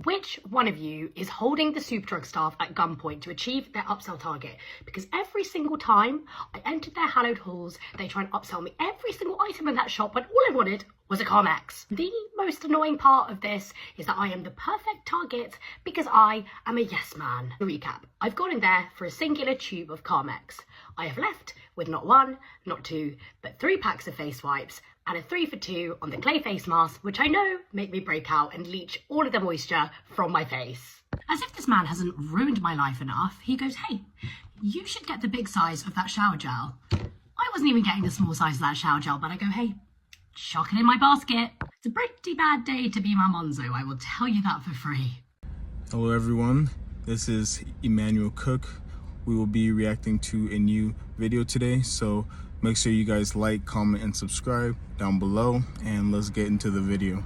Which one of you is holding the superdrug staff at gunpoint to achieve their upsell target? Because every single time I entered their hallowed halls, they try and upsell me every single item in that shop when all I wanted was a Carmex. The most annoying part of this is that I am the perfect target because I am a yes man. To recap, I've gone in there for a singular tube of Carmex. I have left with not one, not two, but 3 packs of face wipes and a 3 for 2 on the clay face mask, which I know make me break out and leach all of the moisture from my face. As if this man hasn't ruined my life enough, he goes, hey, you should get the big size of that shower gel. I wasn't even getting the small size of that shower gel, but I go, hey, chuck it in my basket. It's a pretty bad day to be my Monzo, I will tell you that for free. Hello everyone, this is Emanuel Cook. We will be reacting to a new video today, so make sure you guys like, comment, and subscribe down below, and let's get into the video.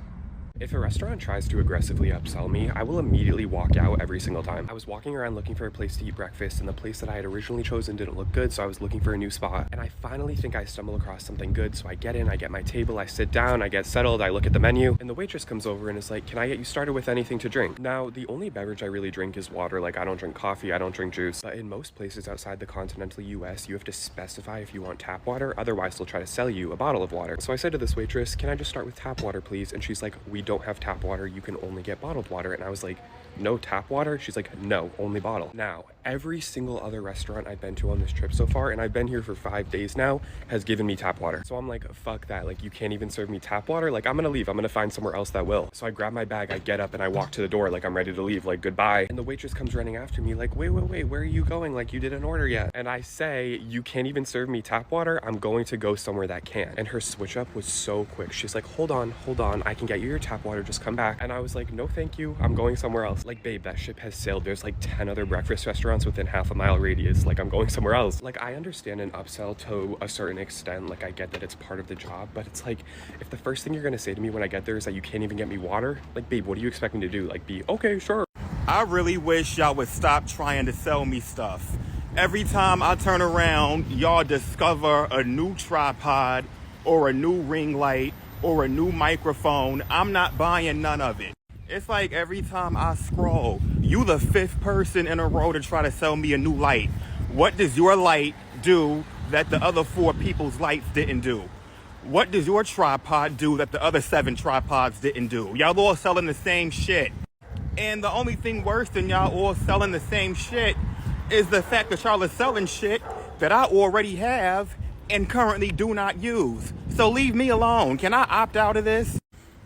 If a restaurant tries to aggressively upsell me, I will immediately walk out every single time. I was walking around looking for a place to eat breakfast, and the place that I had originally chosen didn't look good, so I was looking for a new spot. And I finally think I stumble across something good, so I get in, I get my table, I sit down, I get settled, I look at the menu, and the waitress comes over and is like, can I get you started with anything to drink? Now, the only beverage I really drink is water. Like, I don't drink coffee, I don't drink juice. But in most places outside the continental US, you have to specify if you want tap water, otherwise they'll try to sell you a bottle of water. So I said to this waitress, can I just start with tap water, please? And she's like, we don't have tap water, you can only get bottled water. And I was like, no tap water? She's like, no, only bottle. Now, every single other restaurant I've been to on this trip so far, and I've been here for 5 days now, has given me tap water. So I'm like, fuck that, like, you can't even serve me tap water? Like, I'm gonna leave, I'm gonna find somewhere else that will. So I grab my bag, I get up, and I walk to the door like I'm ready to leave, like, goodbye. And the waitress comes running after me like, wait, where are you going? Like, you didn't order yet. And I say, you can't even serve me tap water? I'm going to go somewhere that can. And her switch up was so quick. She's like, hold on, I can get you your tap water, just come back. And I was like, no thank you, I'm going somewhere else. Like, babe, that ship has sailed. There's like 10 other breakfast restaurants within half a mile radius. Like, I'm going somewhere else. Like, I understand an upsell to a certain extent. Like, I get that it's part of the job, but it's like, if the first thing you're gonna say to me when I get there is that you can't even get me water, like, babe, what do you expect me to do? Like, be okay, sure. I really wish y'all would stop trying to sell me stuff. Every time I turn around, y'all discover a new tripod or a new ring light or a new microphone. I'm not buying none of it. It's like every time I scroll, you the 5th person in a row to try to sell me a new light. What does your light do that the other 4 people's lights didn't do? What does your tripod do that the other 7 tripods didn't do? Y'all all selling the same shit. And the only thing worse than y'all all selling the same shit is the fact that y'all are selling shit that I already have and currently do not use. So leave me alone. Can I opt out of this?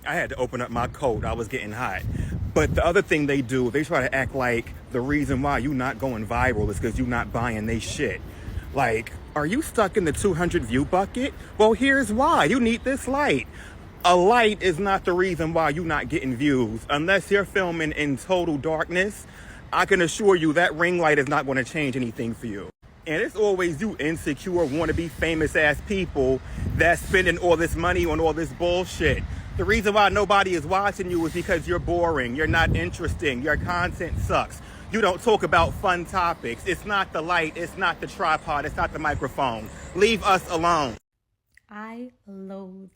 I had to open up my coat. I was getting hot. But the other thing they do, they try to act like the reason why you not going viral is because you not buying they shit. Like, are you stuck in the 200 view bucket? Well, here's why. You need this light. A light is not the reason why you not getting views. Unless you're filming in total darkness, I can assure you that ring light is not going to change anything for you. And it's always you insecure, wannabe famous ass people that's spending all this money on all this bullshit. The reason why nobody is watching you is because you're boring, you're not interesting, your content sucks. You don't talk about fun topics. It's not the light, it's not the tripod, it's not the microphone. Leave us alone. I loathe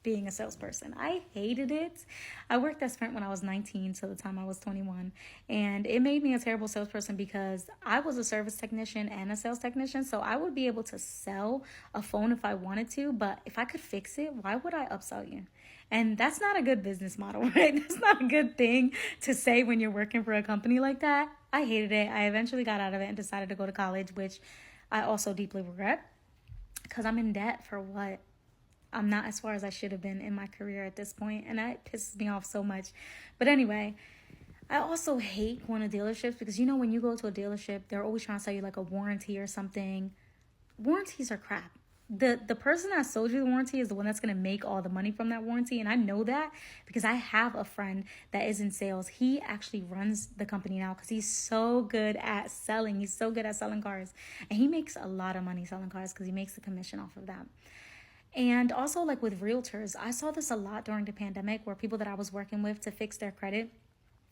being a salesperson. I hated it. I worked at Sprint when I was 19 till the time I was 21, and it made me a terrible salesperson because I was a service technician and a sales technician, so I would be able to sell a phone if I wanted to, but if I could fix it, why would I upsell you? And that's not a good business model, right? That's not a good thing to say when you're working for a company like that. I hated it. I eventually got out of it and decided to go to college, which I also deeply regret because I'm in debt for what? I'm not as far as I should have been in my career at this point, and that pisses me off so much. But anyway, I also hate going to dealerships because, you know, when you go to a dealership, they're always trying to sell you like a warranty or something. Warranties are crap. The person that sold you the warranty is the one that's going to make all the money from that warranty. And I know that because I have a friend that is in sales. He actually runs the company now because he's so good at selling. He's so good at selling cars. And he makes a lot of money selling cars because he makes the commission off of that. And also, like with realtors, I saw this a lot during the pandemic where people that I was working with to fix their credit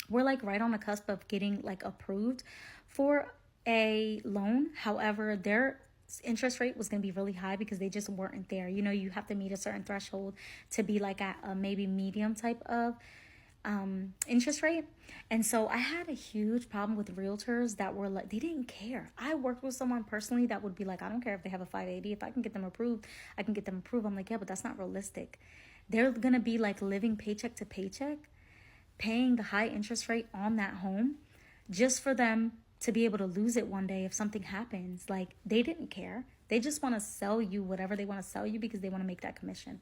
were like right on the cusp of getting like approved for a loan. However, their interest rate was going to be really high because they just weren't there. You know, you have to meet a certain threshold to be like at a maybe medium type of interest rate. And so I had a huge problem with realtors that were like, they didn't care. I worked with someone personally that would be like, I don't care if they have a 580. If I can get them approved, I can get them approved. I'm like, yeah, but that's not realistic. They're going to be like living paycheck to paycheck, paying the high interest rate on that home just for them to be able to lose it one day if something happens. Like, they didn't care. They just want to sell you whatever they want to sell you because they want to make that commission.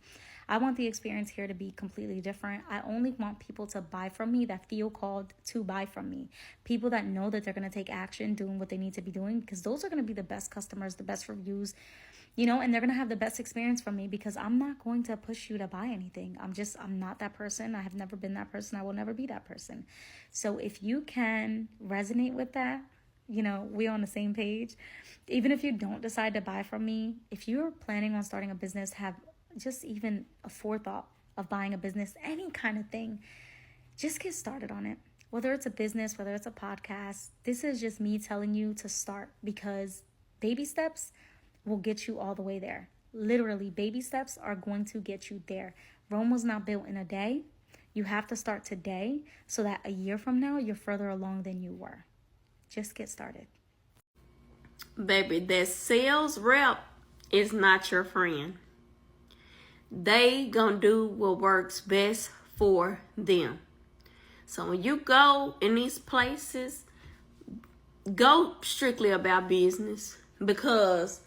I want the experience here to be completely different. I only want people to buy from me that feel called to buy from me. People that know that they're going to take action doing what they need to be doing, because those are going to be the best customers, the best reviews, you know, and they're going to have the best experience from me, because I'm not going to push you to buy anything. I'm not that person. I have never been that person. I will never be that person. So if you can resonate with that, you know, we're on the same page. Even if you don't decide to buy from me, if you're planning on starting a business, have just even a forethought of buying a business, any kind of thing, just get started on it. Whether it's a business, whether it's a podcast, this is just me telling you to start, because baby steps will get you all the way there. Literally, baby steps are going to get you there. Rome was not built in a day. You have to start today so that a year from now, you're further along than you were. Just get started. Baby, that sales rep is not your friend. They gonna do what works best for them. So when you go in these places, go strictly about business, because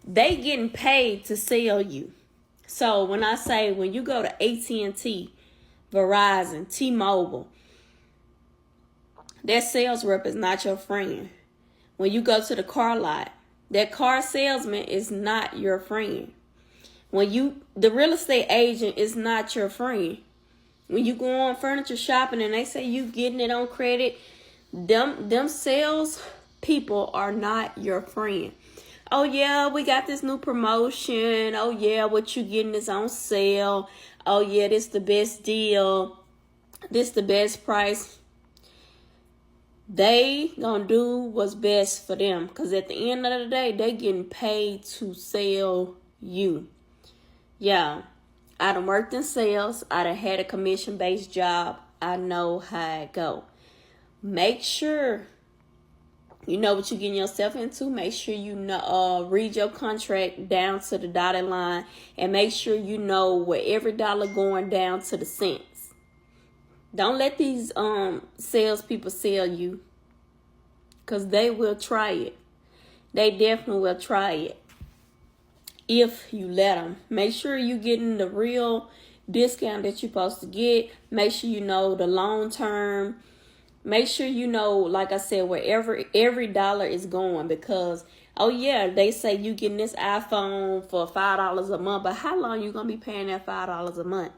they getting paid to sell you. So when I say, when you go to AT&T, Verizon, T-Mobile, that sales rep is not your friend. When you go to the car lot, that car salesman is not your friend. The real estate agent is not your friend. When you go on furniture shopping and they say you getting it on credit, them sales people are not your friend. Oh yeah, we got this new promotion. Oh yeah, what you getting is on sale. Oh yeah, this the best deal. This the best price. They gonna do what's best for them, because at the end of the day, they getting paid to sell you. Yeah, I done worked in sales. I done had a commission-based job. I know how it go. Make sure you know what you're getting yourself into. Make sure you know, read your contract down to the dotted line, and make sure you know where every dollar going down to the cents. Don't let these salespeople sell you, because they will try it. They definitely will try it if you let them. Make sure you're getting the real discount that you're supposed to get. Make sure you know the long term. Make sure you know, like I said, wherever every dollar is going, because, oh yeah, they say you getting this iPhone for $5 a month, but how long you going to be paying that $5 a month?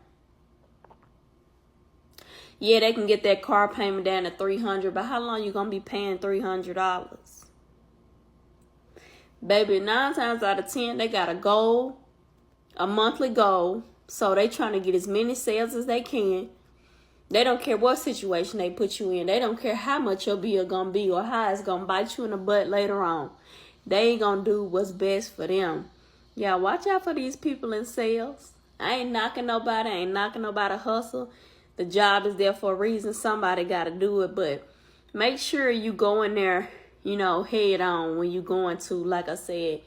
Yeah, they can get that car payment down to $300, but how long you going to be paying $300? Baby, 9 times out of 10, they got a goal, a monthly goal, so they trying to get as many sales as they can. They don't care what situation they put you in. They don't care how much your bill gonna be or how it's gonna bite you in the butt later on. They ain't gonna do what's best for them. Yeah, watch out for these people in sales. I ain't knocking nobody. I ain't knocking nobody hustle. The job is there for a reason. Somebody gotta do it. But make sure you go in there, you know, head on when you going to, like I said,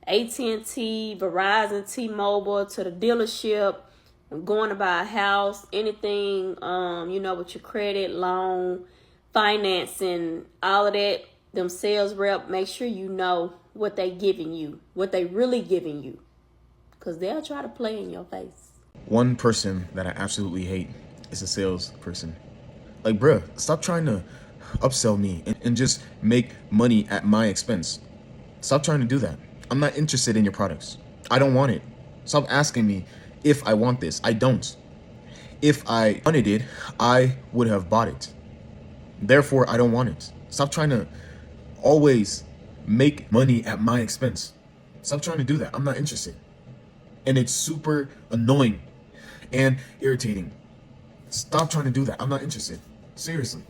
AT&T, Verizon, T-Mobile, to the dealership, going to buy a house, anything, you know, with your credit, loan, financing, all of that. Them sales rep, make sure you know what they giving you, what they really giving you, because they'll try to play in your face. One person that I absolutely hate is a salesperson. Like, bruh, stop trying to upsell me and just make money at my expense. Stop trying to do that. I'm not interested in your products. I don't want it. Stop asking me if I want this. I don't. If I wanted it, I would have bought it. Therefore, I don't want it. Stop trying to always make money at my expense. Stop trying to do that. I'm not interested. And it's super annoying and irritating. Stop trying to do that. I'm not interested. Seriously.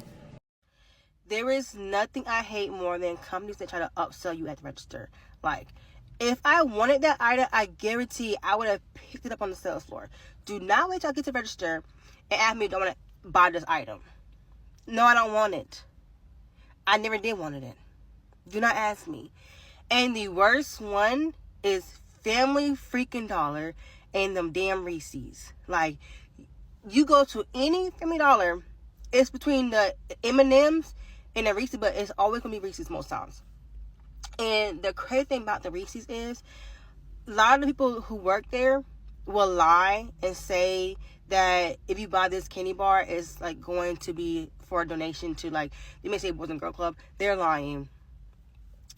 There is nothing I hate more than companies that try to upsell you at the register. Like, if I wanted that item, I guarantee I would have picked it up on the sales floor. Do not wait till I get to the register and ask me, do I want buy this item. No, I don't want it. I never did want it. Do not ask me. And the worst one is Family freaking Dollar and them damn Reese's. Like, you go to any Family Dollar, it's between the M&M's and the Reese's, but it's always going to be Reese's most times. And the crazy thing about the Reese's is, a lot of the people who work there will lie and say that if you buy this candy bar, it's like going to be for a donation to, like, they may say Boys and Girl Club. They're lying.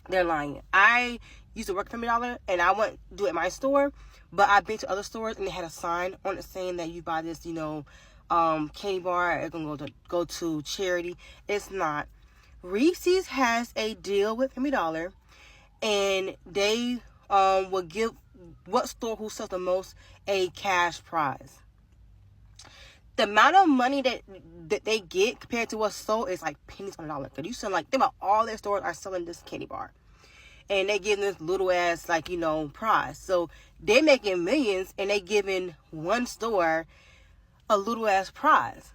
They're lying. I used to work at Family Dollar, and I wouldn't do it at my store, but I've been to other stores, and they had a sign on it saying that you buy this, candy bar, it's gonna go to charity. It's not. Reese's has a deal with Family Dollar, and they will give what store who sells the most a cash prize. The amount of money that they get compared to what's sold is like pennies on a dollar. Because you sell, like, think about all their stores are selling this candy bar. And they give this little ass, prize. So they're making millions, and they giving one store a little ass prize.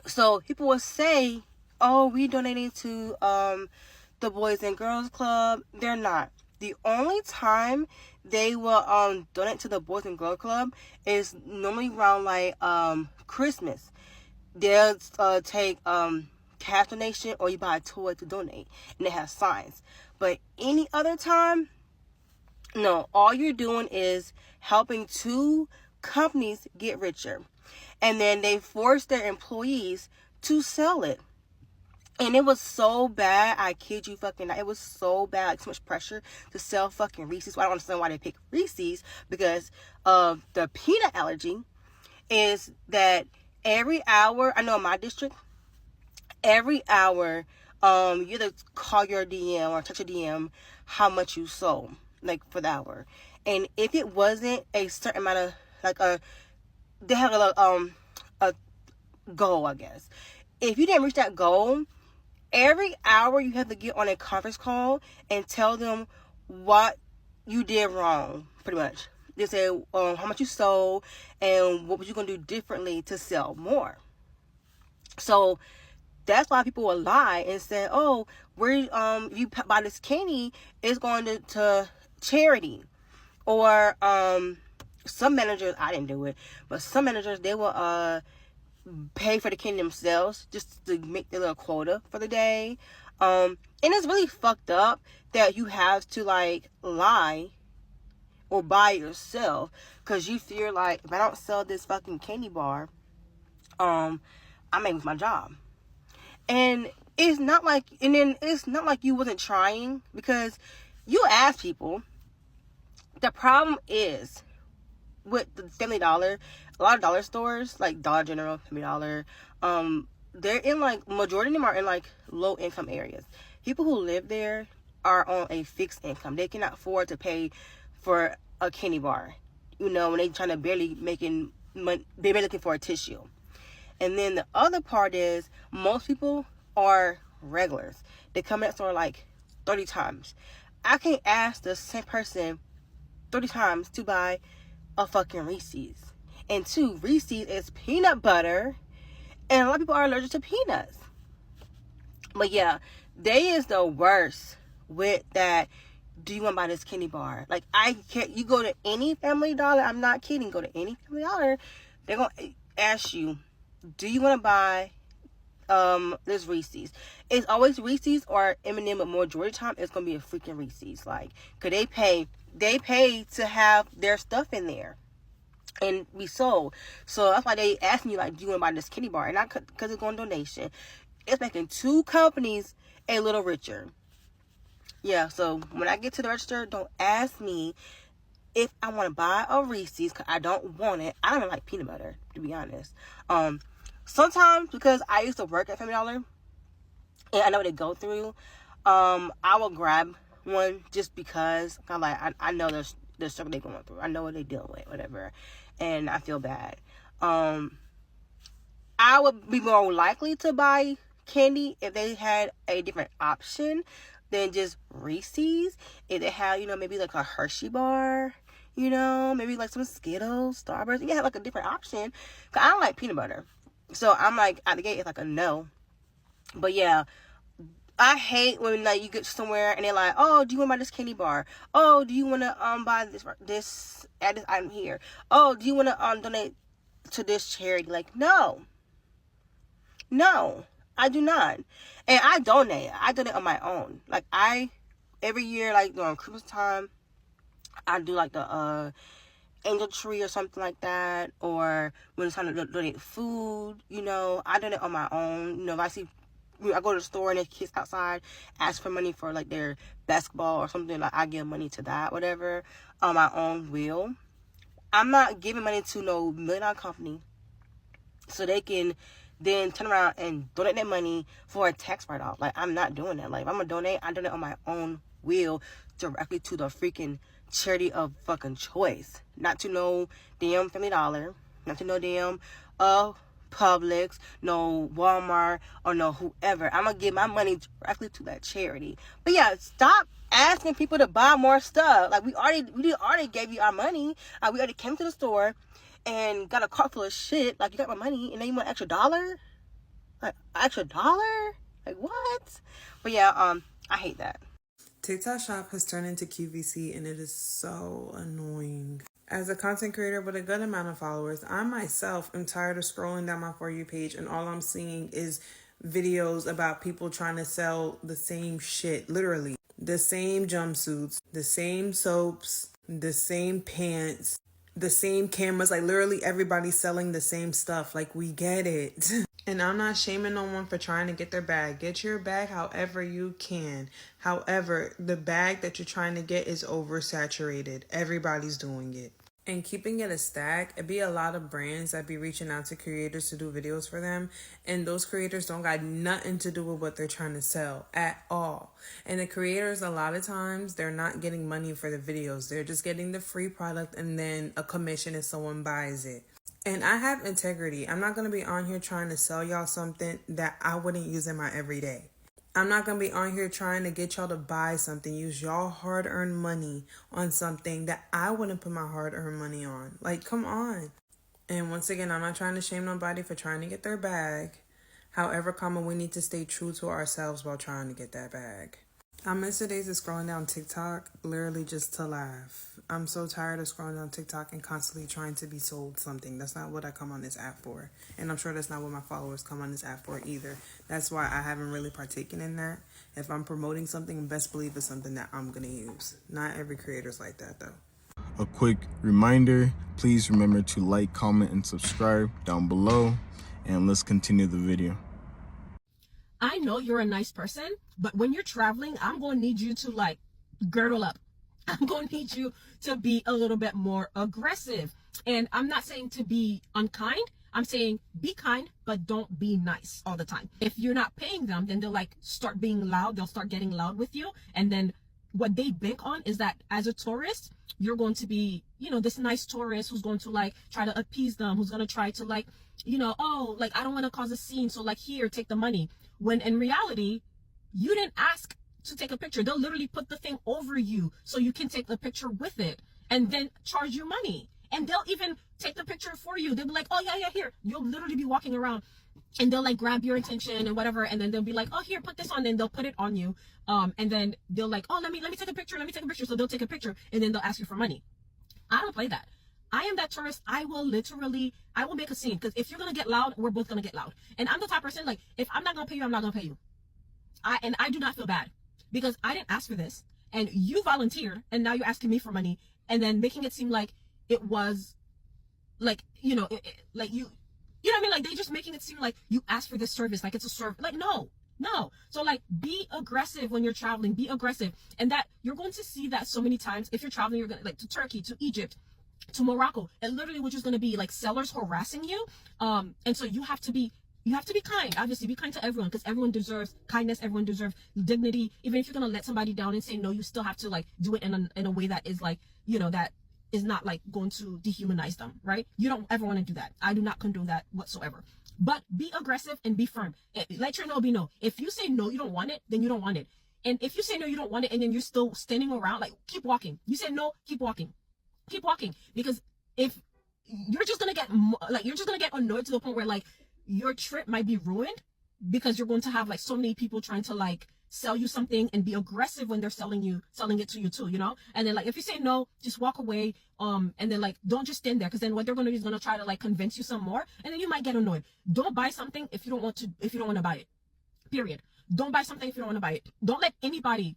So people will say, oh, we donating to the Boys and Girls Club. They're not. The only time they will donate to the Boys and Girls Club is normally around Christmas. They'll take cash donation, or you buy a toy to donate, and they have signs. But any other time, no, all you're doing is helping two companies get richer, and then they force their employees to sell it. And it was so bad, I kid you fucking not. It was so bad, like so much pressure to sell fucking Reese's. Well, I don't understand why they pick Reese's, because of the peanut allergy. Is that every hour, I know in my district, every hour, you either call your DM or text your DM how much you sold, like, for the hour. And if it wasn't a certain amount of, they have a goal, I guess. If you didn't reach that goal, every hour you have to get on a conference call and tell them what you did wrong, pretty much. They say how much you sold and what was you going to do differently to sell more. So that's why people will lie and say, oh, if you buy this candy, it's going to charity. Or some managers, I didn't do it, but some managers, they will pay for the candy themselves just to make their little quota for the day. And it's really fucked up that you have to lie or buy yourself, because you fear if I don't sell this fucking candy bar, I'm gonna lose my job. And it's not like you wasn't trying, because you ask people. The problem is with the Family Dollar, a lot of dollar stores like Dollar General, Family Dollar, they're in majority of them are in low income areas. People who live there are on a fixed income. They cannot afford to pay for a candy bar, when they trying to barely making money, they're looking for a tissue. And then the other part is most people are regulars. They come in that store 30 times. I can't ask the same person 30 times to buy a fucking Reese's. And 2, Reese's is peanut butter, and a lot of people are allergic to peanuts. But yeah, they is the worst with that. Do you want to buy this candy bar? I can't. You go to any Family Dollar, I'm not kidding, go to any Family Dollar, they're going to ask you, do you want to buy this Reese's? It's always Reese's or M&M, but majority of the time it's going to be a freaking Reese's. Because they pay to have their stuff in there and be sold. So that's why they ask me, do you want to buy this candy bar? And not because it's going donation. It's making two companies a little richer. Yeah, so when I get to the register, don't ask me if I want to buy a Reese's, because I don't want it. I don't even like peanut butter, to be honest. Sometimes, because I used to work at Family Dollar, and I know what they go through, I will grab one just because I know there's struggle they're going through. I know what they deal with, whatever, and I feel bad. I would be more likely to buy candy if they had a different option than just Reese's. If they had, maybe a Hershey bar, maybe some Skittles, Starburst. You have a different option. Cause I don't like peanut butter. So I'm like, at the gate, it's like a no. But yeah, I hate when like you get somewhere and they're like, oh, do you want to buy this candy bar? Oh, do you want to buy this add this item here? Oh, do you want to donate to this charity? Like, no, I do not. And I donate on my own. Like, every year, like during Christmas time, I do like the angel tree or something like that, or when it's time to donate food, I donate on my own. If I go to the store and there's kids outside ask for money for like their basketball or something, like I give money to that, whatever, on my own will. I'm not giving money to no $1 million company so they can then turn around and donate that money for a tax write-off. Like, I'm not doing that. Like, if I'm gonna donate, I donate on my own will directly to the freaking charity of fucking choice. Not to no damn Family Dollar, not to no damn Publix, no Walmart, or no whoever. I'm gonna give my money directly to that charity. But yeah, stop asking people to buy more stuff. Like, we already gave you our money. We already came to the store and got a cart full of shit. Like, you got my money and then you want an extra $1? Like, extra $1? Like, what? But yeah, I hate that. TikTok Shop has turned into QVC and it is so annoying. As a content creator with a good amount of followers, I myself am tired of scrolling down my For You page and all I'm seeing is videos about people trying to sell the same shit, literally. The same jumpsuits, the same soaps, the same pants, the same cameras. Like, literally everybody's selling the same stuff. Like, we get it. And I'm not shaming no one for trying to get their bag. Get your bag however you can. However, the bag that you're trying to get is oversaturated. Everybody's doing it. And keeping it a stack, it'd be a lot of brands that be reaching out to creators to do videos for them. And those creators don't got nothing to do with what they're trying to sell at all. And the creators, a lot of times, they're not getting money for the videos. They're just getting the free product and then a commission if someone buys it. And I have integrity. I'm not going to be on here trying to sell y'all something that I wouldn't use in my everyday. I'm not going to be on here trying to get y'all to buy something, use y'all hard-earned money on something that I wouldn't put my hard-earned money on. Like, come on. And once again, I'm not trying to shame nobody for trying to get their bag. However, we need to stay true to ourselves while trying to get that bag. I miss the days of scrolling down TikTok literally just to laugh. I'm so tired of scrolling down TikTok and constantly trying to be sold something. That's not what I come on this app for. And I'm sure that's not what my followers come on this app for either. That's why I haven't really partaken in that. If I'm promoting something, best believe it's something that I'm going to use. Not every creator's like that, though. A quick reminder, please remember to like, comment, and subscribe down below. And let's continue the video. I know you're a nice person, but when you're traveling, I'm going to need you to like girdle up. I'm going to need you to be a little bit more aggressive. And I'm not saying to be unkind. I'm saying be kind, but don't be nice all the time. If you're not paying them, then they'll like start being loud. They'll start getting loud with you. And then what they bank on is that as a tourist, you're going to be, this nice tourist who's going to like try to appease them, who's going to try to like, oh, like I don't want to cause a scene. So like, here, take the money. When in reality, you didn't ask to take a picture. They'll literally put the thing over you so you can take the picture with it and then charge you money. And they'll even take the picture for you. They'll be like, oh yeah, here. You'll literally be walking around and they'll like grab your attention and whatever. And then they'll be like, oh, here, put this on. Then they'll put it on you. And then they'll like, oh, let me take a picture. So they'll take a picture and then they'll ask you for money. I don't play that. I am that tourist. I will make a scene, because if you're going to get loud, we're both going to get loud. And I'm the type of person, like, if I'm not going to pay you, I'm not going to pay you. I do not feel bad because I didn't ask for this and you volunteered and now you're asking me for money and then making it seem like it was like, like you know what I mean? Like, they just making it seem like you asked for this service, like it's a service. Like, no. So like, be aggressive when you're traveling, be aggressive. And that you're going to see that so many times. If you're traveling, you're going to like to Turkey, to Egypt, to Morocco, and literally which is going to be like sellers harassing you. And so you have to be kind. Obviously, be kind to everyone, because everyone deserves kindness. Everyone deserves dignity. Even if you're going to let somebody down and say no, you still have to like do it in a way that is like, that is not like going to dehumanize them, right? You don't ever want to do that. I do not condone that whatsoever. But be aggressive and be firm. Let your no be no. If you say no, you don't want it, then you don't want it. And if you say no, you don't want it, and then you're still standing around, like, keep walking. You said no, keep walking. Keep walking. Because if you're just gonna get annoyed to the point where like your trip might be ruined because you're going to have like so many people trying to like sell you something and be aggressive when they're selling it to you too, you know? And then like, if you say no, just walk away. And then like, don't just stand there, because then what they're going to do is going to try to like convince you some more, and then you might get annoyed. Don't buy something if you don't want to buy it, period. Don't buy something if you don't want to buy it. Don't let anybody,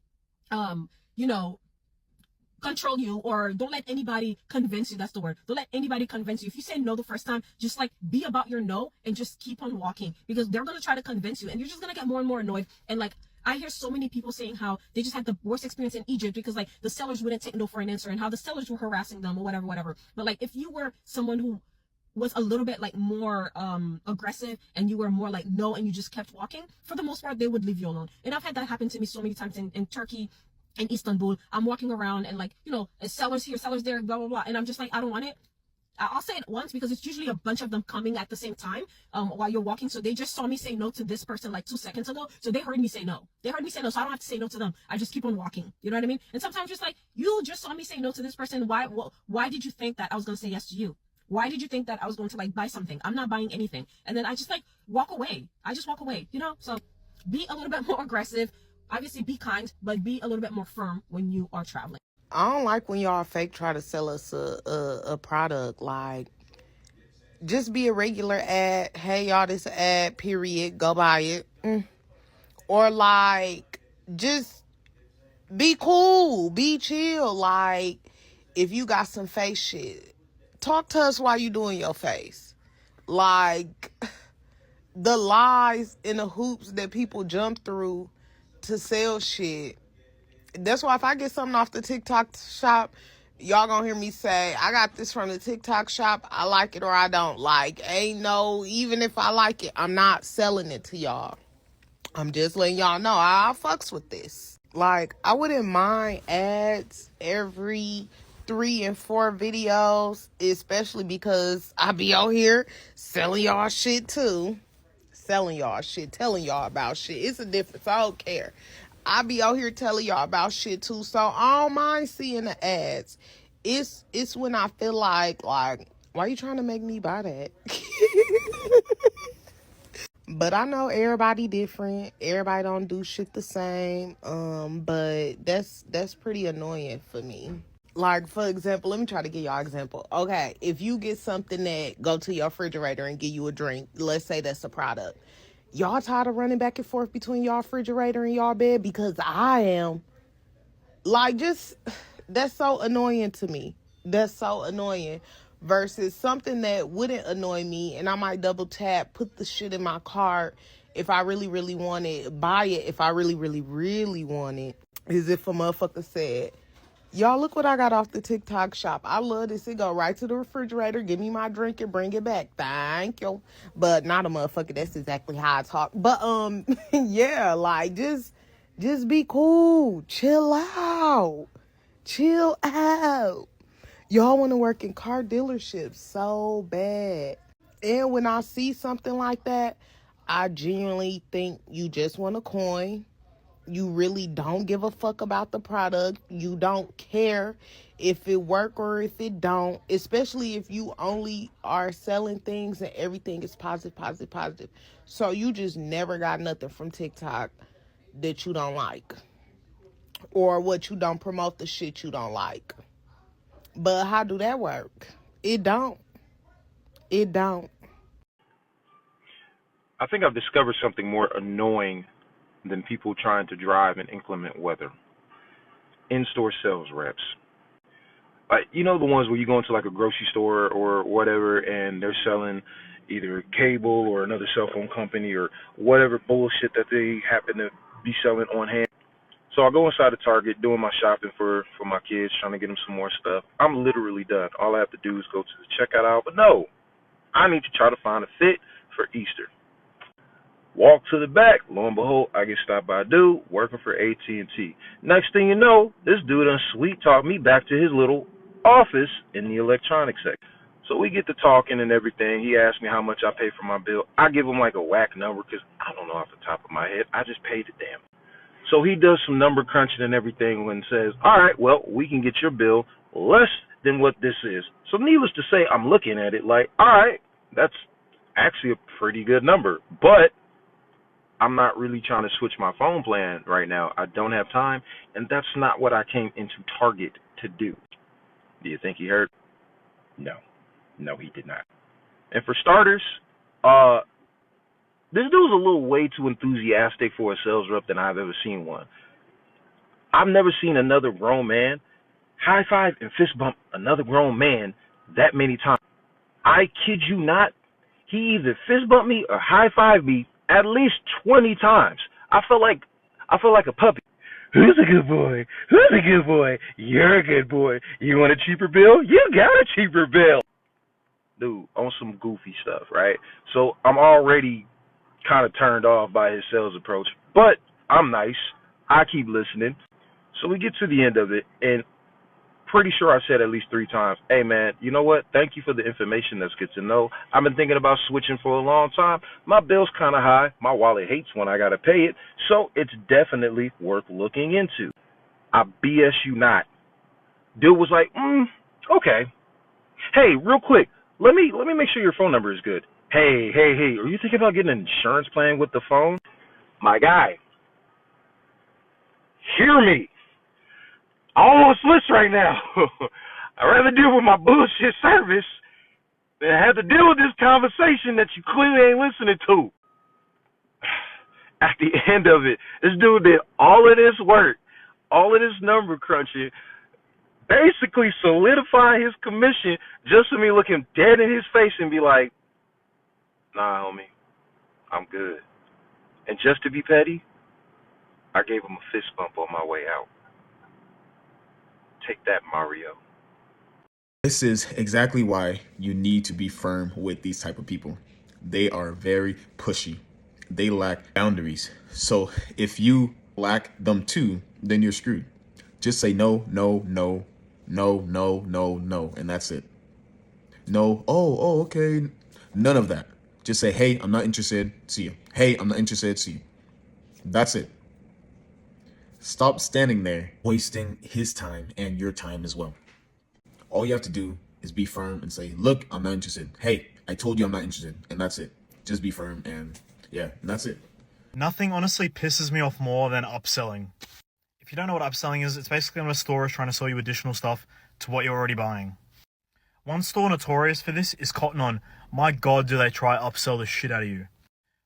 control you, or don't let anybody convince you. That's the word. Don't let anybody convince you. If you say no the first time, just like be about your no and just keep on walking, because they're going to try to convince you and you're just going to get more and more annoyed. And like, I hear so many people saying how they just had the worst experience in Egypt because like the sellers wouldn't take no for an answer, and how the sellers were harassing them or whatever. But like, if you were someone who was a little bit like more aggressive and you were more like no, and you just kept walking, for the most part they would leave you alone. And I've had that happen to me so many times in Turkey, in Istanbul. I'm walking around and like, sellers here, sellers there, blah blah blah, and I'm just like, I don't want it. I'll say it once because it's usually a bunch of them coming at the same time while you're walking. So they just saw me say no to this person like 2 seconds ago. So they heard me say no. So I don't have to say no to them. I just keep on walking. You know what I mean? And sometimes just like, you just saw me say no to this person. Why did you think that I was going to say yes to you? Why did you think that I was going to like buy something? I'm not buying anything. And then I just like walk away. So be a little bit more aggressive. Obviously be kind, but be a little bit more firm when you are traveling. I don't like when y'all fake try to sell us a product. Like, just be a regular ad. Hey, y'all, this an ad, period. Go buy it. Or, like, just be cool. Be chill. Like, if you got some face shit, talk to us while you doing your face. Like, the lies and the hoops that people jump through to sell shit. That's why if I get something off the TikTok shop, y'all gonna hear me say, I got this from the TikTok shop. I like it or I don't. Like, even if I like it, I'm not selling it to y'all. I'm just letting y'all know I fucks with this. Like, I wouldn't mind ads every 3 and 4 videos, especially because I be out here selling y'all shit too. Selling y'all shit, telling y'all about shit. It's a difference. I don't care. I be out here telling y'all about shit too, so I don't mind seeing the ads. It's when I feel like, why are you trying to make me buy that? But I know everybody different. Everybody don't do shit the same. But that's pretty annoying for me. Like, for example, let me try to give y'all an example. Okay, if you get something that go to your refrigerator and give you a drink, let's say that's a product. Y'all tired of running back and forth between y'all refrigerator and y'all bed? Because I am. Like, that's so annoying to me. That's so annoying. Versus something that wouldn't annoy me, and I might double tap, put the shit in my cart if I really, really want it, buy it if I really, really, really want it. As if a motherfucker said, y'all, look what I got off the TikTok shop. I love this. It go right to the refrigerator, give me my drink and bring it back. Thank you. But not a motherfucker. That's exactly how I talk. But, yeah, like, just be cool. Chill out. Y'all want to work in car dealerships so bad. And when I see something like that, I genuinely think you just want a coin. You really don't give a fuck about the product. You don't care if it work or if it don't, especially if you only are selling things and everything is positive. So you just never got nothing from TikTok that you don't like, or what you don't promote the shit you don't like. But how do that work? It don't. I think I've discovered something more annoying than people trying to drive in inclement weather. In-store sales reps. Like, the ones where you go into like a grocery store or whatever and they're selling either cable or another cell phone company or whatever bullshit that they happen to be selling on hand. So I go inside the Target doing my shopping for my kids, trying to get them some more stuff. I'm literally done. All I have to do is go to the checkout aisle. But no, I need to try to find a fit for Easter. Walk to the back. Lo and behold, I get stopped by a dude working for ATT. Next thing you know, this dude done sweet talked me back to his little office in the electronics section. So we get to talking and everything. He asked me how much I pay for my bill. I give him like a whack number because I don't know off the top of my head. I just paid the damn. So he does some number crunching and everything and says, all right, well, we can get your bill less than what this is. So needless to say, I'm looking at it like, all right, that's actually a pretty good number. But I'm not really trying to switch my phone plan right now. I don't have time, and that's not what I came into Target to do. Do you think he heard? No. No, he did not. And for starters, this dude's a little way too enthusiastic for a sales rep than I've ever seen one. I've never seen another grown man high five and fist bump another grown man that many times. I kid you not. He either fist bumped me or high fived me at least 20 times. I feel like a puppy. Who's a good boy? Who's a good boy? You're a good boy. You want a cheaper bill? You got a cheaper bill. Dude, on some goofy stuff, right? So I'm already kind of turned off by his sales approach, but I'm nice. I keep listening. So we get to the end of it, and pretty sure I said at least 3 times, hey man, you know what? Thank you for the information. That's good to know. I've been thinking about switching for a long time. My bill's kind of high. My wallet hates when I got to pay it. So it's definitely worth looking into. I BS you not. Dude was like, okay. Hey, real quick, let me make sure your phone number is good. Hey, are you thinking about getting an insurance plan with the phone? My guy, hear me. I don't want to switch right now. I'd rather deal with my bullshit service than have to deal with this conversation that you clearly ain't listening to. At the end of it, this dude did all of this work, all of this number crunching, basically solidify his commission just for me look him dead in his face and be like, nah, homie, I'm good. And just to be petty, I gave him a fist bump on my way out. Take that, Mario. This is exactly why you need to be firm with these type of people. They are very pushy. They lack boundaries. So if you lack them too, then you're screwed. Just say no, no, no, no, no, no, no, and that's it. No, oh, okay. None of that. Just say, hey, I'm not interested. See you. Hey, I'm not interested. See you. That's it. Stop standing there wasting his time and your time as well. All you have to do is be firm and say, look, I'm not interested. Hey, I told you I'm not interested. And that's it. Just be firm and and that's it. Nothing honestly pisses me off more than upselling. If you don't know what upselling is, it's basically when a store is trying to sell you additional stuff to what you're already buying. One store notorious for this is Cotton On. My God, do they try upsell the shit out of you.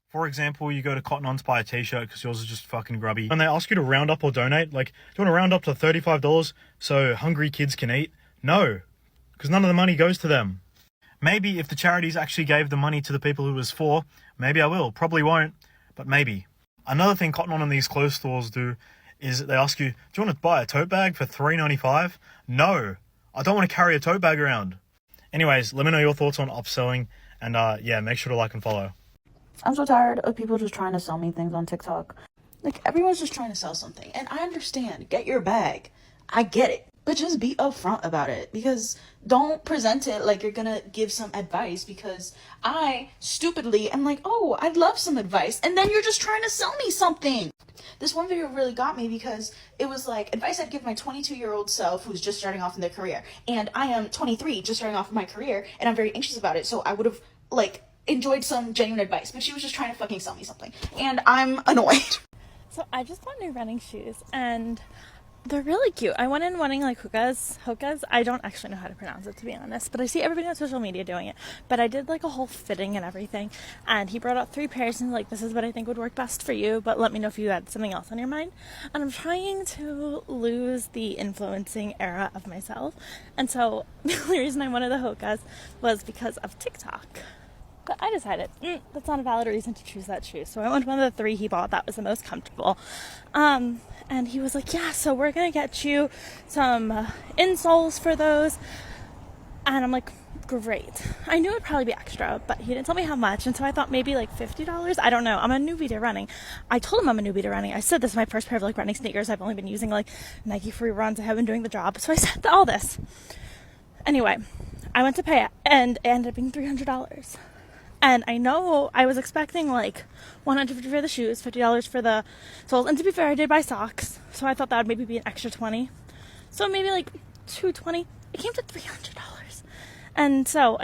For example, you go to Cotton On to buy a t-shirt because yours is just fucking grubby. And they ask you to round up or donate, like, do you want to round up to $35 so hungry kids can eat? No, because none of the money goes to them. Maybe if the charities actually gave the money to the people who it was for, maybe I will. Probably won't, but maybe. Another thing Cotton On and these clothes stores do is they ask you, do you want to buy a tote bag for $3.95? No, I don't want to carry a tote bag around. Anyways, let me know your thoughts on upselling, and make sure to like and follow. I'm so tired of people just trying to sell me things on TikTok. Like, everyone's just trying to sell something. And I understand. Get your bag. I get it. But just be upfront about it. Because don't present it like you're gonna give some advice. Because I, stupidly, am like, oh, I'd love some advice. And then you're just trying to sell me something. This one video really got me because it was like advice I'd give my 22-year-old self who's just starting off in their career. And I am 23, just starting off in my career. And I'm very anxious about it. So I would have, enjoyed some genuine advice, but she was just trying to fucking sell me something, and I'm annoyed. So I just bought new running shoes, and they're really cute. I went in wanting hokas. I don't actually know how to pronounce it, to be honest, but I see everybody on social media doing it. But I did a whole fitting and everything, and he brought out 3 pairs and this is what I think would work best for you, but let me know if you had something else on your mind. And I'm trying to lose the influencing era of myself, and so the only reason I wanted the hokas was because of TikTok. But I decided that's not a valid reason to choose that shoe. So I went with one of the 3 he bought that was the most comfortable. And he was like, yeah, so we're going to get you some insoles for those. And I'm like, great. I knew it would probably be extra, but he didn't tell me how much. And so I thought maybe $50. I don't know. I'm a newbie to running. I told him I'm a newbie to running. I said this is my first pair of running sneakers. I've only been using Nike free runs. I haven't been doing the job. So I said all this. Anyway, I went to pay it and it ended up being $300. And I know I was expecting $150 for the shoes, $50 for the soles. And to be fair, I did buy socks. So I thought that would maybe be an extra $20. So maybe $220. It came to $300. And so,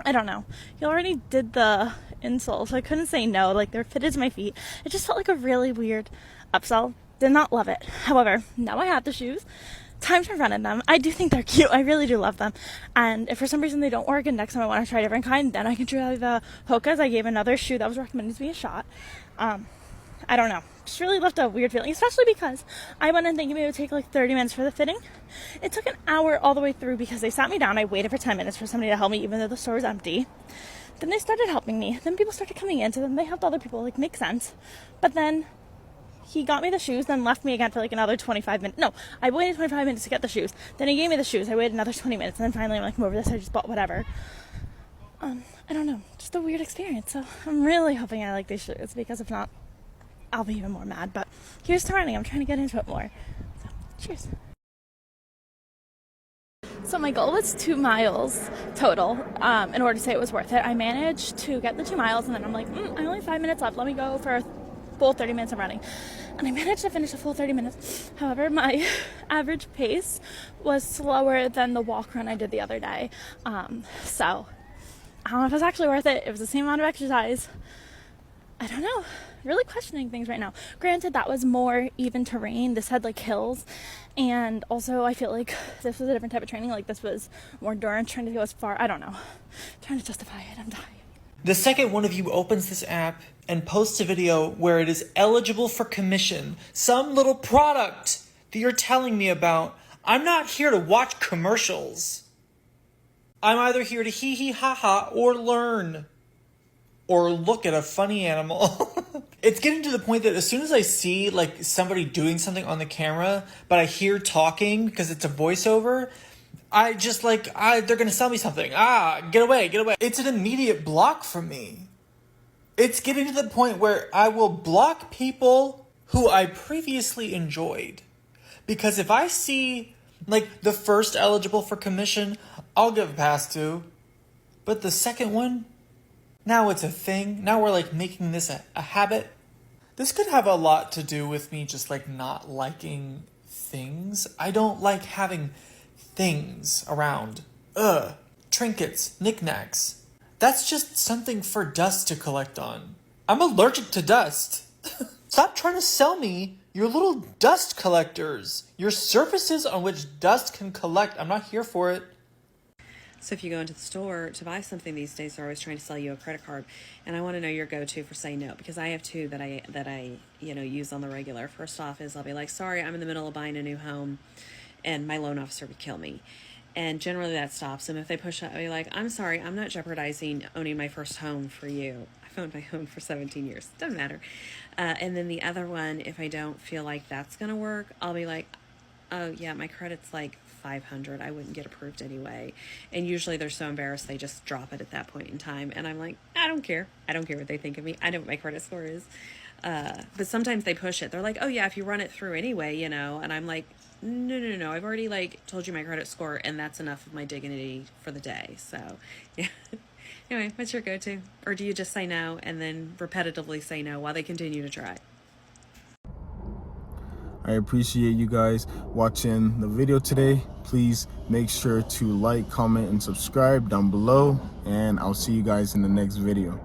I don't know. He already did the insole, so I couldn't say no. Like, they're fitted to my feet. It just felt like a really weird upsell. Did not love it. However, now I have the shoes. Time to run in them. I do think they're cute. I really do love them. And if for some reason they don't work and next time I want to try a different kind, then I can try the Hoka's. I gave another shoe that was recommended to be a shot. I don't know. Just really left a weird feeling, especially because I went in thinking it would take like 30 minutes for the fitting. It took an hour all the way through because they sat me down. I waited for 10 minutes for somebody to help me even though the store was empty. Then they started helping me. Then people started coming in, so then they helped other people. Like, makes sense. But then he got me the shoes, then left me again for like another 25 minutes. No, I waited 25 minutes to get the shoes. Then he gave me the shoes. I waited another 20 minutes. And then finally I'm like, I'm over this. I just bought whatever. I don't know. Just a weird experience. So I'm really hoping I like these shoes because if not, I'll be even more mad. But here's to running. I'm trying to get into it more. So, cheers. So my goal was 2 miles total in order to say it was worth it. I managed to get the 2 miles and then I'm like, I only have 5 minutes left. Let me go for a full 30 minutes of running. And I managed to finish a full 30 minutes. However, my average pace was slower than the walk run I did the other day. So I don't know if it's actually worth it. It was the same amount of exercise. I don't know. Really questioning things right now. Granted, that was more even terrain. This had like hills. And also I feel like this was a different type of training. Like this was more endurance, trying to go as far. I don't know. Trying to justify it. I'm dying. The second one of you opens this app and posts a video where it is eligible for commission, some little product that you're telling me about, I'm not here to watch commercials. I'm either here to hee hee ha ha or learn. Or look at a funny animal. It's getting to the point that as soon as I see like somebody doing something on the camera, but I hear talking because it's a voiceover, I just like, they're going to sell me something. Get away, get away. It's an immediate block from me. It's getting to the point where I will block people who I previously enjoyed. Because if I see like the first eligible for commission, I'll give a pass to. But the second one, now it's a thing. Now we're like making this a habit. This could have a lot to do with me just like not liking things. I don't like having things around. Trinkets, knickknacks. That's just something for dust to collect on. I'm allergic to dust. Stop trying to sell me your little dust collectors. Your surfaces on which dust can collect. I'm not here for it. So if you go into the store to buy something these days, they're always trying to sell you a credit card. And I want to know your go-to for saying no, because I have two that I use on the regular. First off is I'll be like, sorry, I'm in the middle of buying a new home and my loan officer would kill me. And generally that stops them. If they push out, I'll be like, I'm sorry, I'm not jeopardizing owning my first home for you. I've owned my home for 17 years. Doesn't matter. And then the other one, if I don't feel like that's going to work, I'll be like, oh yeah, my credit's like 500. I wouldn't get approved anyway. And usually they're so embarrassed they just drop it at that point in time. And I'm like, I don't care. I don't care what they think of me. I know what my credit score is. But sometimes they push it. They're like, oh yeah, if you run it through anyway, And I'm like, no. I've already like told you my credit score and that's enough of my dignity for the day. So yeah. Anyway, what's your go-to? Or do you just say no and then repetitively say no while they continue to try? I appreciate you guys watching the video today. Please make sure to like, comment, and subscribe down below. And I'll see you guys in the next video.